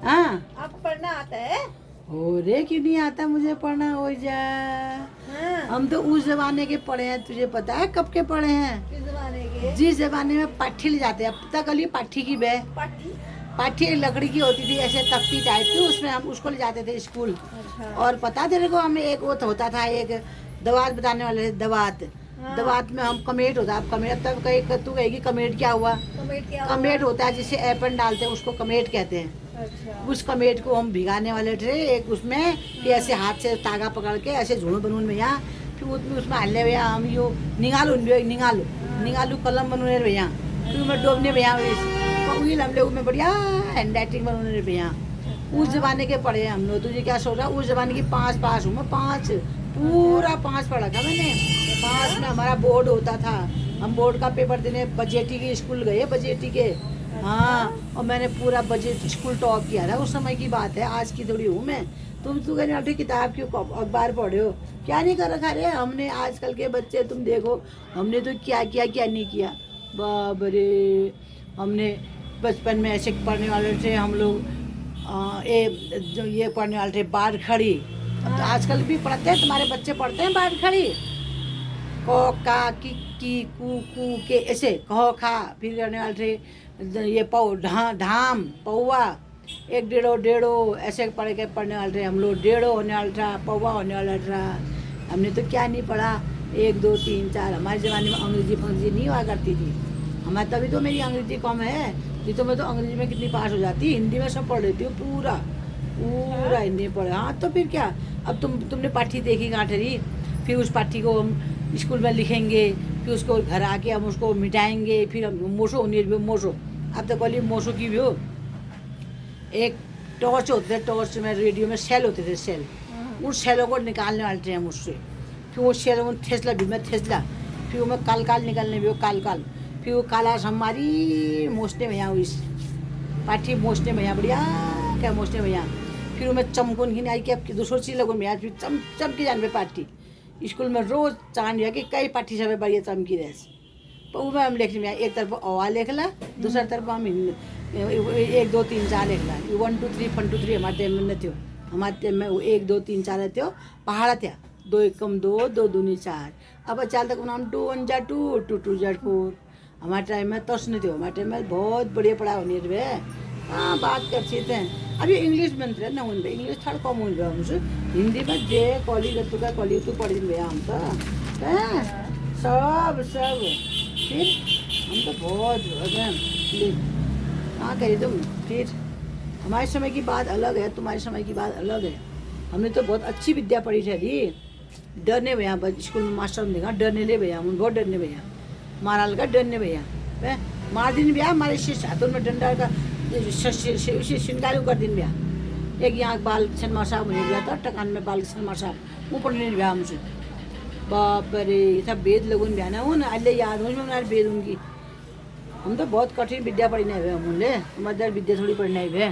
हाँ आपको पढ़ना आता है? रे क्यों नहीं आता मुझे पढ़ना हो जा। हाँ। हम तो उस जमाने के पढ़े हैं, तुझे पता है कब के पढ़े हैं? किस जमाने के? जिस जमाने में पाठी ले जाते हैं। अब तक अली पाठी की बे पाठी? पाठी एक लकड़ी की होती थी ऐसे तख्ती टाइप की, उसमें हम उसको ले जाते थे स्कूल। अच्छा। और पता तेरे को हमें एक वो तो होता था, एक दवात बताने वाले थे, दवात। हाँ। दवात में हम कमेट होता, अब कमेट तब कहीं तू कहेगी कमेट क्या हुआ? कमेट क्या कमेट हुआ? होता है जिसे एपन डालते हैं, उसको कमेट कहते हैं। अच्छा। उस कमेट को हम भिगाने वाले थे एक उसमें, फिर ऐसे हाथ से तागा पकड़ के ऐसे झुंड बनून में यहाँ, फिर उसमें हल्ले भैया हम यो निगालू कलम बनूने भैया, फिर मैं डोबने भैया उही हमले में बढ़िया हैंड राइटिंग बनूने भैया। उस जमाने के पढ़े हम लोग। तुझे क्या सोच रहा? उस जमाने की 5 पास हूँ मैं, 5 पूरा 5 पढ़ा था मैंने। 5 में हमारा बोर्ड होता था, हम बोर्ड का पेपर देने बजेटी के स्कूल गए, बजेटी के। हाँ, और मैंने पूरा बजट स्कूल टॉप किया था। उस समय की बात है, आज की थोड़ी हूँ मैं। तुम तो कहने वाले किताब क्यों अखबार पढ़े हो? क्या नहीं कर रखा रे हमने? आजकल के बच्चे तुम देखो, हमने तो क्या किया क्या नहीं किया। बाप रे, हमने बचपन में ऐसे पढ़ने वाले थे हम लोग। जो ये पढ़ने वाले थे बाढ़ खड़ी। अब तो आजकल भी पढ़ते हैं, तुम्हारे बच्चे पढ़ते हैं बाढ़ खड़ी? को का की कू कू के ऐसे कहो खा, फिर करने वाले थे ये धाम पौवा, एक डेढ़ो ऐसे पढ़ने वाले थे हम लोग। डेढ़ो होने वाला था, पौवा होने वाला था। हमने तो क्या नहीं पढ़ा, 1 2 3 4। हमारे ज़माने में अंग्रेजी फंग्रेजी नहीं हुआ करती थी हमारे, तभी तो मेरी अंग्रेजी कम है। नहीं तो मैं तो अंग्रेजी में कितनी पास हो जाती, हिंदी में सब पढ़ लेती हूँ पूरा पूरा हिंदी में पढ़े। हाँ तो फिर क्या, अब तुमने पाठी देखी गांठरी, फिर उस पाठी को हम स्कूल में लिखेंगे, फिर उसको घर आके हम उसको मिटाएंगे, फिर हम मोशो मोशो, अब तो कल मोशो की भी हो। एक टॉर्च होते थे, टॉर्च में रेडियो में सेल होते थे, सेल। उस सेलों को निकालने वाले थे हम उससे। फिर वो सेल में ठेसला भी मैं ठेसला, फिर वो मैं काल निकालने भी हो काल, फिर वो काला हमारी मोचने में यहाँ इस पाठी मोचने में यहाँ बढ़िया क्या मोचने में यहाँ। फिर वो मैं चमकोन घिन आई कि अब दूसरी चीज़ लगो में, फिर चमकी जान पे पाठी स्कूल में रोज चांद कि कई पाठी सब बढ़िया चमकी रहे। तो वो हम लिखने में एक तरफ अवा लिख ला, दूसरा तरफ हम 1 2 3 4 लिख ला। 1 2 3 1 2 3 हमारे टाइम में न थियो, हमारे टाइम में 1 2 3 4 थियो, पहाड़ा था 2 1 2 2 2 4। अब चाल तक नाम 2 1 जा 2 2 2 जा 4। हमारे टाइम में तस नहीं थियो, हमारे टाइम में बहुत बढ़िया पढ़ाई होनी रहे। हाँ बात कर सकते हैं। अभी इंग्लिश में न हुन भाई, इंग्लिश थोड़ा कम हुन भाई हमसे। हिंदी में जे कॉलेज तू का कॉलेज तू पढ़ी भैया हम तो सब फिर हम तो बहुत हाँ कही तुम। फिर हमारे समय की बात अलग है, तुम्हारे समय की बात अलग है। हमने तो बहुत अच्छी विद्या पढ़ी थी। डरने भैया स्कूल में मास्टर ने देखा, डरने ले भैया हम बहुत डरने भैया, मारा लगा डरने भैया, मार दिन भैया हमारे हाथों में डंडा का शिनगारी कर दिन भैया। एक यहाँ बाल शर्मा साहब बने गया था, टकान में बाल शर्मा साहब वो पढ़ने भैया हमसे। बाप रे सब वेद लोगों ने ना हो ना अल्ले याद हो वेद उनकी। हम तो बहुत कठिन विद्या पढ़ी नहीं हुए, हम हमारे विद्या थोड़ी पढ़ी नहीं हुए।